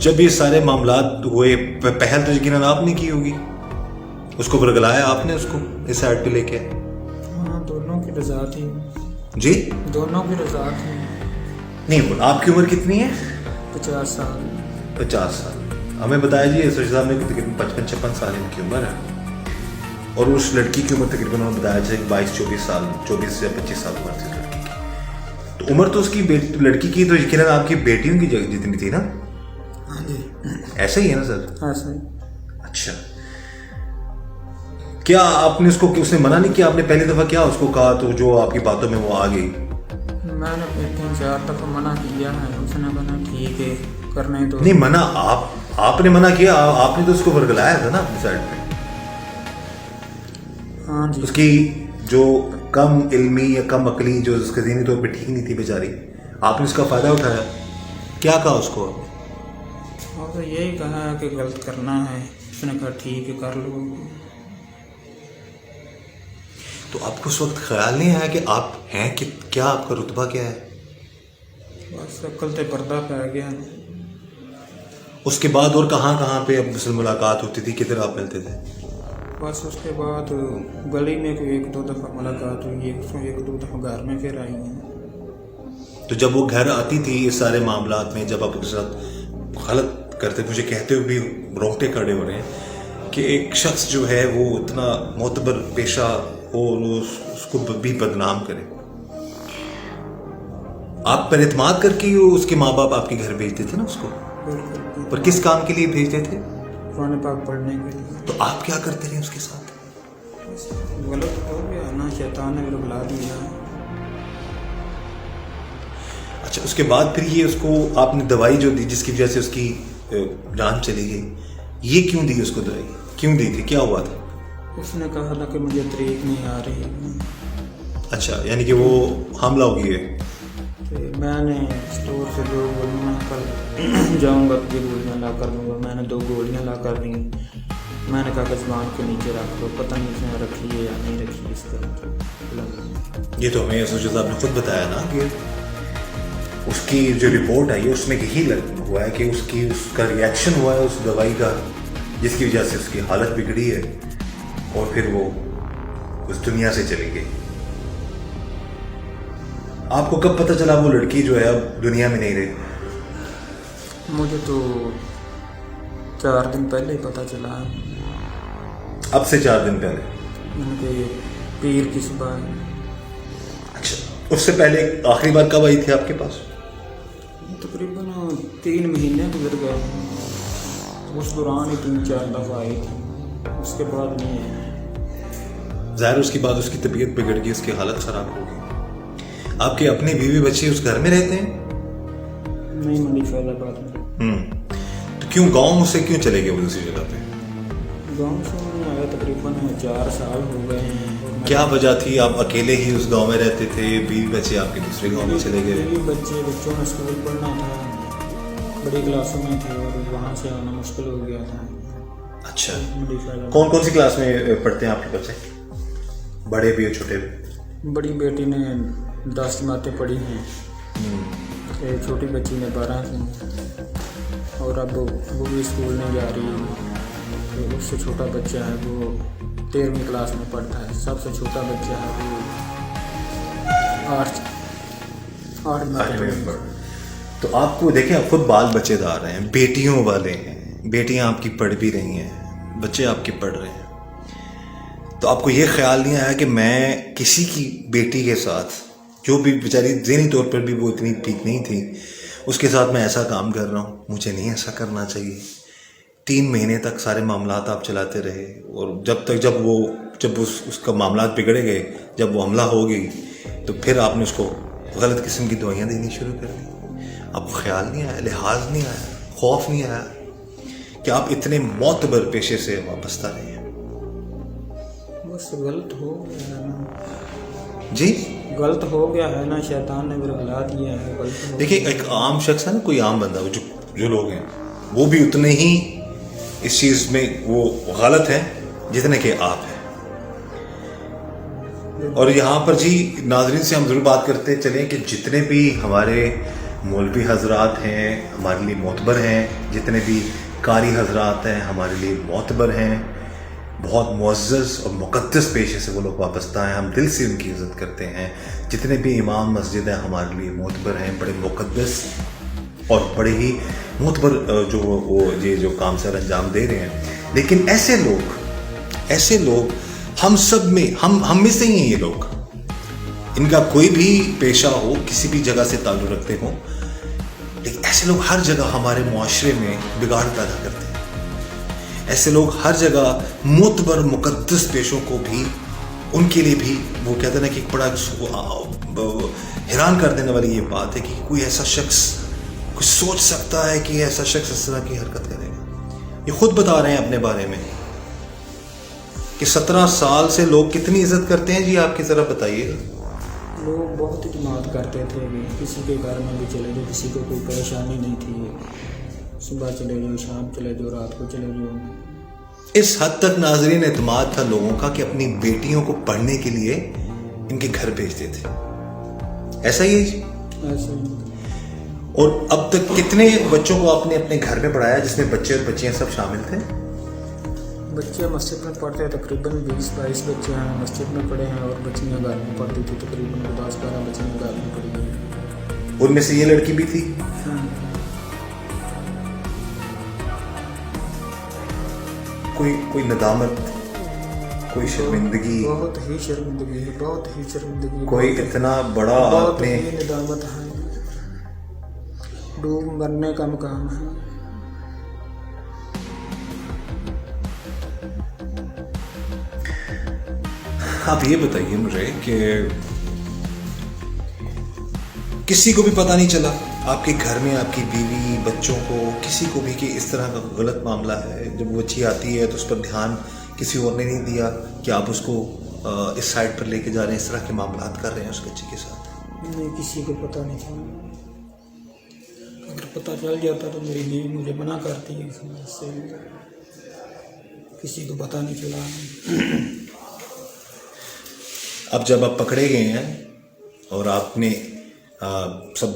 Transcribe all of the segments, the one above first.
جب یہ سارے معاملات ہوئے پہل تو یقیناً آپ نے کی ہوگی, اس کو برگلایا آپ نے, اس کو اس سائڈ پہ لے کے؟ ہاں دونوں کی رضا تھی. جی دونوں کی رضا تھی. نہیں, آپ کی عمر کتنی ہے؟ 50 سال. 50 سال. ہمیں بتایا جی سرجی صاحب نے تقریباً 55-56 سال ان کی عمر ہے, اور اس لڑکی کی عمر تقریباً انہوں نے بتایا جائے 22-24 سال, 24 یا 25 سال عمر تھی لڑکی کی. تو عمر تو اس کی لڑکی کی تو یقیناً آپ کی بیٹیوں کی جتنی تھی نا؟ ہاں جی ایسا ہی ہے نا سر؟ ایسا ہی. اچھا, کیا آپ نے اس کو, اس نے منع نہیں کیا؟ آپ نے پہلی دفعہ کیا اس کو کہا تو جو آپ کی باتوں میں وہ آ گئی؟ میں نے 3-4 دفعہ منع کیا ہے, اس نے کہا ٹھیک ہے کرنے دو. نہیں منع آپ نے منع کیا, آپ نے تو اس کو ورگلایا تھا نا اپنی سائڈ پہ. ہاں جی. اس کی جو کم علمی یا کم عقلی, جو اس کے ذہنی طور پہ ٹھیک نہیں تھی بیچاری, آپ نے اس کا فائدہ اٹھایا. کیا کہا اس کو؟ اور تو یہی کہا ہے کہ غلط کرنا ہے. اس نے کہا ٹھیک ہے کر لو. تو آپ کو اس وقت خیال نہیں آیا کہ آپ ہیں کہ کیا, آپ کا رتبہ کیا ہے؟ بس عقل تے پردہ پہ گیا. اس کے بعد اور کہاں کہاں پہ اب مثل ملاقات ہوتی تھی, کدھر آپ ملتے تھے؟ بس اس کے بعد گلی میں کوئی 1-2 دفعہ ملاقات ہوئی, 1-2 دفعہ گھر میں پھر آئی ہیں. تو جب وہ گھر آتی تھی اس سارے معاملات میں, جب آپ کے ساتھ غلط کرتے, مجھے کہتے ہوئے بھی رونگٹے کھڑے ہو رہے ہیں کہ ایک شخص جو ہے وہ اتنا معتبر پیشہ ہو اور اس کو بھی بدنام کرے. آپ پر اعتماد کر کے اس کے ماں باپ آپ کے گھر بھیجتے تھے نا اس کو, اور کس کام کے لیے بھیجتے تھے؟ قرآن پاک پڑھنے کے لیے. تو آپ کیا کرتے رہے اس کے ساتھ؟ غلط ہو گیا نا, شیطان نے میرے بلا دیا. اچھا, اس کے بعد پھر یہ اس کو آپ نے دوائی جو دی جس کی وجہ سے اس کی جان چلی گئی, یہ کیوں دی اس کو دوائی, کیوں دی تھی, کیا ہوا تھا؟ اس نے کہا تھا کہ مجھے طریق نہیں آ رہی. اچھا, یعنی کہ وہ حاملہ ہو گئی ہے. میں نے اسٹور سے 2 گولیاں کل جاؤں گا تو یہ گولیاں لا کر دوں گا. میں نے 2 گولیاں لا کر دیں. میں نے کہا کہ زبان کے نیچے رکھ دو, پتہ نہیں اس نے رکھی ہے یا نہیں رکھی. اس طرح یہ تو ہمیں سوچا صاحب نے خود بتایا نا کہ اس کی جو رپورٹ آئی ہے اس میں یہی ہوا ہے کہ اس کا ریئیکشن ہوا ہے اس دوائی کا, جس کی وجہ سے اس کی حالت بگڑی ہے اور پھر وہ اس دنیا سے چلی گئی. آپ کو کب پتہ چلا وہ لڑکی جو ہے اب دنیا میں نہیں رہی؟ مجھے تو 4 دن پہلے ہی پتہ چلا. اب سے 4 دن پہلے؟ ان کے پیر کی صبح. اچھا, اس سے پہلے آخری بار کب آئی تھی آپ کے پاس؟ تقریباً 3 مہینے گزر گئے. اس دوران ہی 3-4 دفعہ آئی تھی, اس کے بعد نہیں ہے. ظاہر اس کے بعد اس کی طبیعت بگڑ گئی, اس کی حالت خراب ہو گئی. آپ کے اپنے بیوی بچے اس گھر میں رہتے ہیں؟ نہیں, منڈی فیض آباد میں. تو کیوں گاؤں سے کیوں چلے گئے وہ دوسری جگہ پہ؟ گاؤں سے آیا تقریباً 4 سال ہو گئے ہیں. کیا وجہ تھی, آپ اکیلے ہی اس گاؤں میں رہتے تھے, بیوی بچے آپ کے دوسرے گاؤں میں چلے گئے؟ بچوں میں اسکول پڑھنا تھا, بڑی کلاسوں میں تھے اور وہاں سے آنا مشکل ہو گیا تھا. اچھا, کون سی کلاس میں پڑھتے ہیں آپ کے بچے, بڑے بھی اور چھوٹے بھی؟ بڑی بیٹی نے 10 جماعتیں پڑھی ہیں, چھوٹی بچی نے 12 سے, اور اب وہ بھی اسکول نہیں جا رہی ہے. اس سے چھوٹا بچہ ہے وہ 13ویں کلاس میں پڑھتا ہے. سب سے چھوٹا بچہ ہے وہ 8 میں. تو آپ کو دیکھیں, آپ خود بال بچے دار ہیں, بیٹیوں والے ہیں, بیٹیاں آپ کی پڑھ بھی رہی ہیں, بچے آپ کے پڑھ رہے ہیں, تو آپ کو یہ خیال نہیں آیا کہ میں کسی کی بیٹی کے ساتھ, جو بھی بیچاری ذہنی طور پر بھی وہ اتنی ٹھیک نہیں تھی, اس کے ساتھ میں ایسا کام کر رہا ہوں, مجھے نہیں ایسا کرنا چاہیے. 3 مہینے تک سارے معاملات آپ چلاتے رہے, اور جب اس کا معاملات بگڑے گئے, جب وہ حملہ ہو گئی, تو پھر آپ نے اس کو غلط قسم کی دوائیاں دینی شروع کر دی. آپ کو خیال نہیں آیا, لحاظ نہیں آیا, خوف نہیں آیا کہ آپ اتنے معتبر پیشے سے وابستہ رہے ہیں؟ بس غلط ہو گیا ہے نا. جی غلط ہو گیا ہے نا, شیطان نے میرا بلا دیا ہے. دیکھیں, ایک عام شخص ہے نا, کوئی عام بندہ, جو لوگ ہیں وہ بھی اتنے ہی اس چیز میں وہ غلط ہیں جتنے کہ آپ ہیں. اور یہاں پر جی ناظرین سے ہم ضرور بات کرتے چلیں کہ جتنے بھی ہمارے مولوی حضرات ہیں ہمارے لیے معتبر ہیں، جتنے بھی قاری حضرات ہیں ہمارے لیے معتبر ہیں، بہت معزز اور مقدس پیشے سے وہ لوگ وابستہ ہیں، ہم دل سے ان کی عزت کرتے ہیں۔ جتنے بھی امام مسجد ہیں ہمارے لیے معتبر ہیں، بڑے مقدس اور بڑے ہی معتبر یہ جو کام سر انجام دے رہے ہیں۔ لیکن ایسے لوگ ہم میں سے ہی ہیں۔ یہ لوگ، ان کا کوئی بھی پیشہ ہو، کسی بھی جگہ سے تعلق رکھتے ہوں، لیکن ایسے لوگ ہر جگہ ہمارے معاشرے میں بگاڑ پیدا کرتے ہیں۔ ایسے لوگ ہر جگہ معتبر مقدس پیشوں کو بھی، ان کے لیے بھی وہ کہتے ہیں نا کہ ایک بڑا حیران کر دینے والی یہ بات ہے کہ کوئی ایسا شخص کچھ سوچ سکتا ہے کہ ایسا شخص اس طرح کی حرکت کرے گا۔ یہ خود بتا رہے ہیں اپنے بارے میں کہ 17 سال سے لوگ کتنی عزت کرتے ہیں۔ جی آپ کی ذرا بتائیے۔ لوگ بہت اعتماد کرتے تھے کہ کسی کے گھر میں بھی چلے جاؤ، کسی کو کوئی پریشانی نہیں تھی، صبح چلے جاؤ، شام چلے جاؤ، رات کو چلے جاؤ۔ اس حد تک ناظرین اعتماد تھا لوگوں کا کہ اپنی بیٹیوں کو پڑھنے کے لیے ان کے گھر بھیجتے تھے۔ ایسا ہی ہے جی؟ ایسے ہی۔ اور اب تک کتنے بچوں کو آپ نے اپنے گھر میں پڑھایا جس میں بچے اور بچیاں سب شامل تھے؟ بچے مسجد میں پڑھتے ہیں، تقریباً 20-22 بچے ہیں مسجد میں پڑھے ہیں، اور بچیاں گھر میں پڑھتی تھی، تقریباً 10-12 بچیاں گھر میں پڑھی گئی۔ ان میں سے یہ لڑکی بھی تھی؟ کوئی ندامت، کوئی شرمندگی؟ بہت ہی شرمندگی ہے، بہت ہی شرمندگی۔ کوئی اتنا بڑا آپ بہت نے ہی ندامت ہے، ڈوب مرنے کا مقام ہے۔ آپ یہ بتائیے مجھے کہ کسی کو بھی پتہ نہیں چلا آپ کے گھر میں، آپ کی بیوی، بچوں کو، کسی کو بھی کہ اس طرح کا غلط معاملہ ہے؟ جب وہ بچی آتی ہے تو اس پر دھیان کسی اور نے نہیں دیا کہ آپ اس کو اس سائڈ پر لے کے جا رہے ہیں، اس طرح کے معاملات کر رہے ہیں اس بچی کے ساتھ؟ نہیں، کسی کو پتہ نہیں تھا۔ اگر پتہ چل جاتا تو میری بیوی مجھے منع کرتی ہے، اس سے کسی کو پتہ نہیں چلا۔ اب جب آپ پکڑے گئے ہیں اور آپ نے سب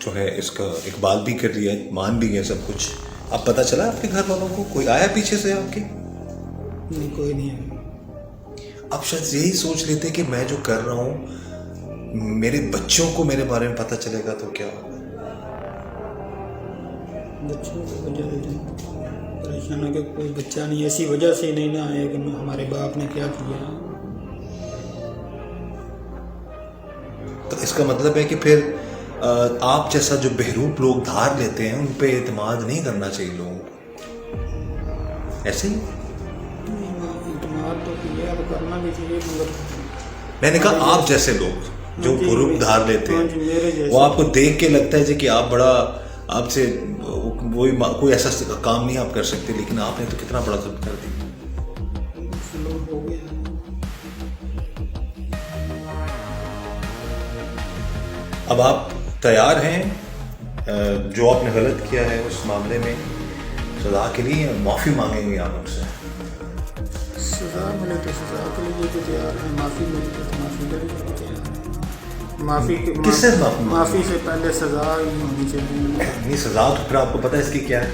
جو ہے اس کا اقبال بھی کر لیا، مان بھی گئے سب کچھ، اب پتہ چلا آپ کے گھر والوں کو؟ کوئی آیا پیچھے سے آپ کے؟ نہیں، کوئی نہیں ہے۔ اب شاید یہی سوچ لیتے کہ میں جو کر رہا ہوں میرے بچوں کو میرے بارے میں پتہ چلے گا تو کیا ہوگا؟ بچوں کی وجہ سے پریشان ہے کہ کوئی بچہ نہیں، ایسی وجہ سے نہیں نہ آئے کہ ہمارے باپ نے کیا کیا۔ تو اس کا مطلب ہے کہ پھر آپ جیسا جو بہروپ لوگ دھار لیتے ہیں ان پہ اعتماد نہیں کرنا چاہیے لوگوں کو، ایسے ہی؟ اعتماد تو کیا، اب کرنا بھی چاہیے، مگر میں نے کہا آپ جیسے لوگ جو بہروپ دھار لیتے ہیں، وہ آپ کو دیکھ کے لگتا ہے جی کہ آپ بڑا، آپ سے کوئی ایسا کام نہیں آپ کر سکتے، لیکن آپ نے تو کتنا بڑا ظلم کر دیا۔ ہو گیا۔ اب آپ تیار ہیں جو آپ نے غلط کیا ہے اس معاملے میں سزا کے لیے، معافی مانگیں گے آپ ان سے؟ سزا ملے تو سزا کے لیے تو تیار ہے، معافی ملے تو معافی کے لیے بھی تیار ہے۔ کس سے معافی سے پہلے سزا ہی ہونی چاہیے۔ نہیں، سزا تو پھر آپ کو پتہ ہے اس کی کیا ہے؟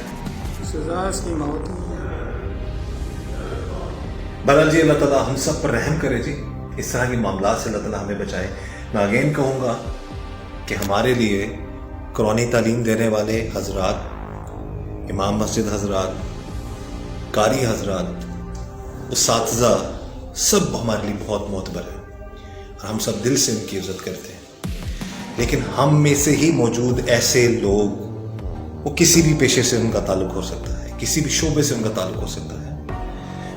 سزا اس کی موت ہے۔ بہرحال جی، اللہ تعالیٰ ہم سب پر رحم کرے جی، اس طرح کے معاملات سے اللہ تعالیٰ ہمیں بچائے۔ میں اگین کہوں گا کہ ہمارے لیے قرآنی تعلیم دینے والے حضرات، امام مسجد حضرات، قاری حضرات، اساتذہ، سب ہمارے لیے بہت معتبر ہیں اور ہم سب دل سے ان کی عزت کرتے ہیں۔ لیکن ہم میں سے ہی موجود ایسے لوگ، وہ کسی بھی پیشے سے ان کا تعلق ہو سکتا ہے، کسی بھی شعبے سے ان کا تعلق ہو سکتا ہے،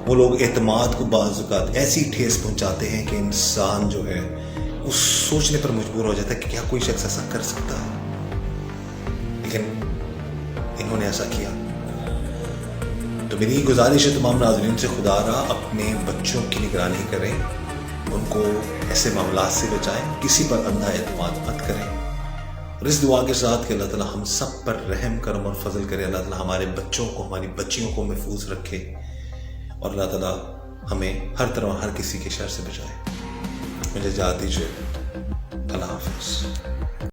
وہ لوگ اعتماد کو بعض اوقات ایسی ٹھیس پہنچاتے ہیں کہ انسان جو ہے وہ سوچنے پر مجبور ہو جاتا ہے کہ کیا کوئی شخص ایسا کر سکتا ہے، لیکن انہوں نے ایسا کیا۔ تو میری گزارش ہے تمام ناظرین سے، خدا را اپنے بچوں کی نگرانی کریں، ان کو ایسے معاملات سے بچائیں، کسی پر اندھا اعتماد مت کریں، اور اس دعا کے ساتھ کہ اللہ تعالیٰ ہم سب پر رحم کرم اور فضل کرے، اللہ تعالیٰ ہمارے بچوں کو، ہماری بچیوں کو محفوظ رکھے، اور اللہ تعالیٰ ہمیں ہر طرح ہر کسی کے شر سے بچائے۔ مجھے اجازت دیجیے، اللہ حافظ۔